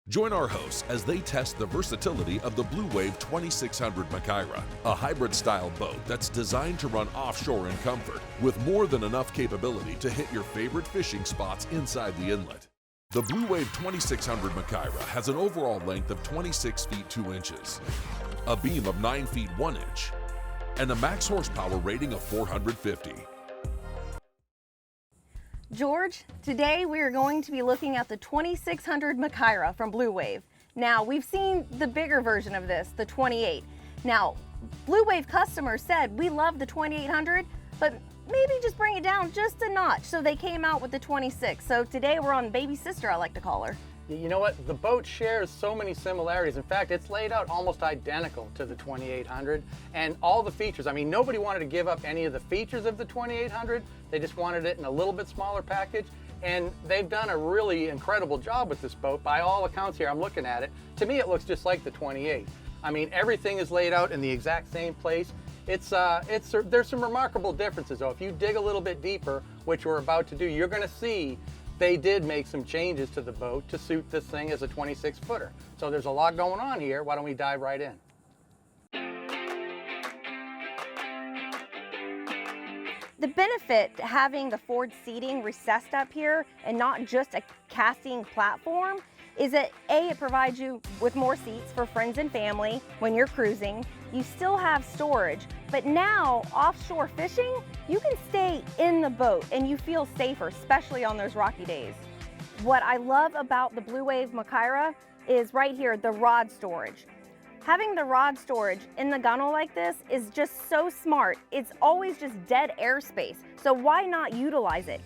Join our hosts as they test the versatility of the Blue Wave 2600 Makaira, a hybrid-style boat that's designed to run offshore in comfort, with more than enough capability to hit your favorite fishing spots inside the inlet. The Blue Wave 2600 Makaira has an overall length of 26 feet 2 inches, a beam of 9 feet 1 inch, and a max horsepower rating of 450. George, today we are going to be looking at the 2600 Makaira from Blue Wave. Now, we've seen the bigger version of this, the 28. Now, Blue Wave customers said, we love the 2800, but maybe just bring it down just a notch. So they came out with the 26. So today we're on baby sister, I like to call her. You know what? The boat shares so many similarities. In fact, it's laid out almost identical to the 2800 and all the features. I mean, nobody wanted to give up any of the features of the 2800. They just wanted it in a little bit smaller package. And they've done a really incredible job with this boat. By all accounts here, I'm looking at it. To me, it looks just like the 28. I mean, everything is laid out in the exact same place. There's some remarkable differences though. If you dig a little bit deeper, which we're about to do, you're gonna see they did make some changes to the boat to suit this thing as a 26-footer. So there's a lot going on here. Why don't we dive right in? The benefit to having the forward seating recessed up here and not just a casting platform is that A, it provides you with more seats for friends and family when you're cruising. You still have storage, but now offshore fishing, you can stay in the boat and you feel safer, especially on those rocky days. What I love about the Blue Wave Makaira is right here, the rod storage. Having the rod storage in the gunnel like this is just so smart. It's always just dead airspace, so why not utilize it?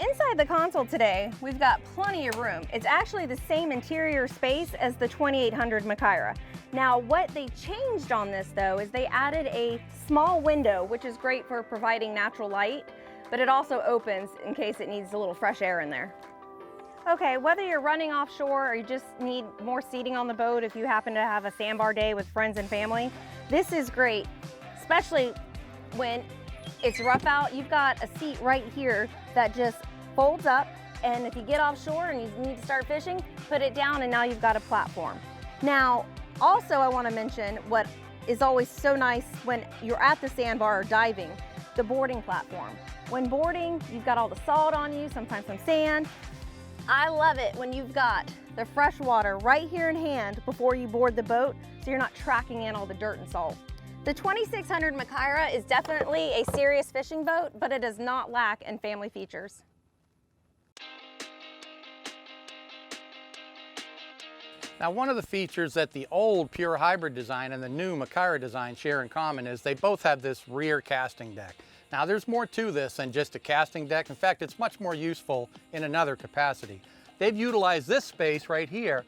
Inside the console today, we've got plenty of room. It's actually the same interior space as the 2800 Makaira. Now, what they changed on this though is they added a small window, which is great for providing natural light, but it also opens in case it needs a little fresh air in there. Okay, whether you're running offshore or you just need more seating on the boat if you happen to have a sandbar day with friends and family, this is great, especially when it's rough out. You've got a seat right here that just folds up, and if you get offshore and you need to start fishing, put it down and now you've got a platform. Now, also I want to mention what is always so nice when you're at the sandbar or diving, the boarding platform. When boarding, you've got all the salt on you, sometimes some sand. I love it when you've got the fresh water right here in hand before you board the boat, so you're not tracking in all the dirt and salt. The 2600 Makaira is definitely a serious fishing boat, but it does not lack in family features. Now, one of the features that the old pure hybrid design and the new Makaira design share in common is they both have this rear casting deck. Now, there's more to this than just a casting deck. In fact, it's much more useful in another capacity. They've utilized this space right here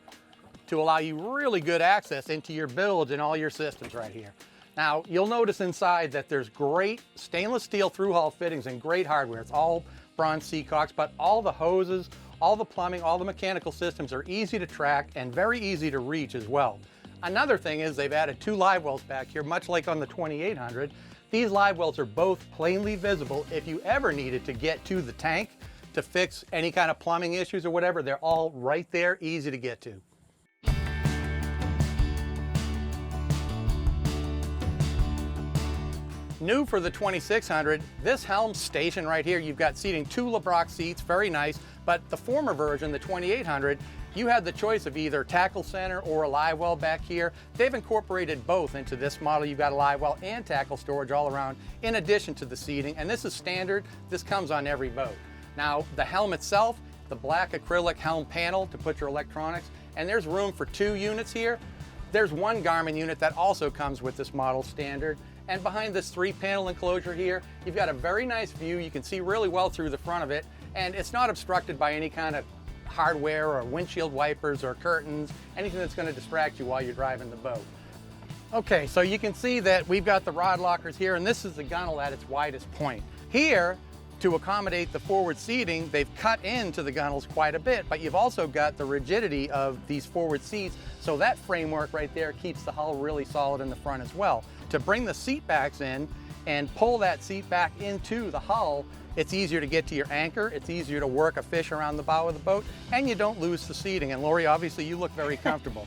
to allow you really good access into your bilge and all your systems right here. Now, you'll notice inside that there's great stainless steel through-hull fittings and great hardware. It's all bronze Seacocks, but all the hoses, all the plumbing, all the mechanical systems are easy to track and very easy to reach as well. Another thing is they've added 2 live wells back here, much like on the 2800. These live wells are both plainly visible. If you ever needed to get to the tank to fix any kind of plumbing issues or whatever, they're all right there, easy to get to. New for the 2600, this helm station right here, you've got seating 2 LeBrock seats, very nice, but the former version, the 2800, you had the choice of either tackle center or a live well back here. They've incorporated both into this model. You've got a live well and tackle storage all around, in addition to the seating, and this is standard. This comes on every boat. Now, the helm itself, the black acrylic helm panel to put your electronics, and there's room for 2 units here. There's 1 Garmin unit that also comes with this model standard. And behind this 3-panel enclosure here, you've got a very nice view. You can see really well through the front of it, and it's not obstructed by any kind of hardware or windshield wipers or curtains, anything that's going to distract you while you're driving the boat. Okay, so you can see that we've got the rod lockers here, and this is the gunnel at its widest point. Here, to accommodate the forward seating, they've cut into the gunnels quite a bit, but you've also got the rigidity of these forward seats, so that framework right there keeps the hull really solid in the front as well. To bring the seat backs in, and pull that seat back into the hull, it's easier to get to your anchor, it's easier to work a fish around the bow of the boat, and you don't lose the seating. And Lori, obviously you look very comfortable.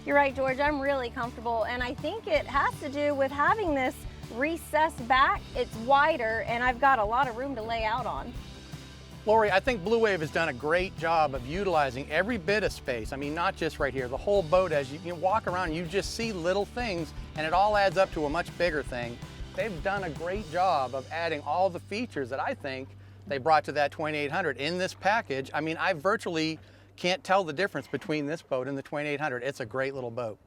You're right, George, I'm really comfortable, and I think it has to do with having this recessed back. It's wider, and I've got a lot of room to lay out on. Lori, I think Blue Wave has done a great job of utilizing every bit of space. I mean, not just right here, the whole boat. As you walk around, you just see little things, and it all adds up to a much bigger thing. They've done a great job of adding all the features that I think they brought to that 2800 in this package. I mean, I virtually can't tell the difference between this boat and the 2800. It's a great little boat.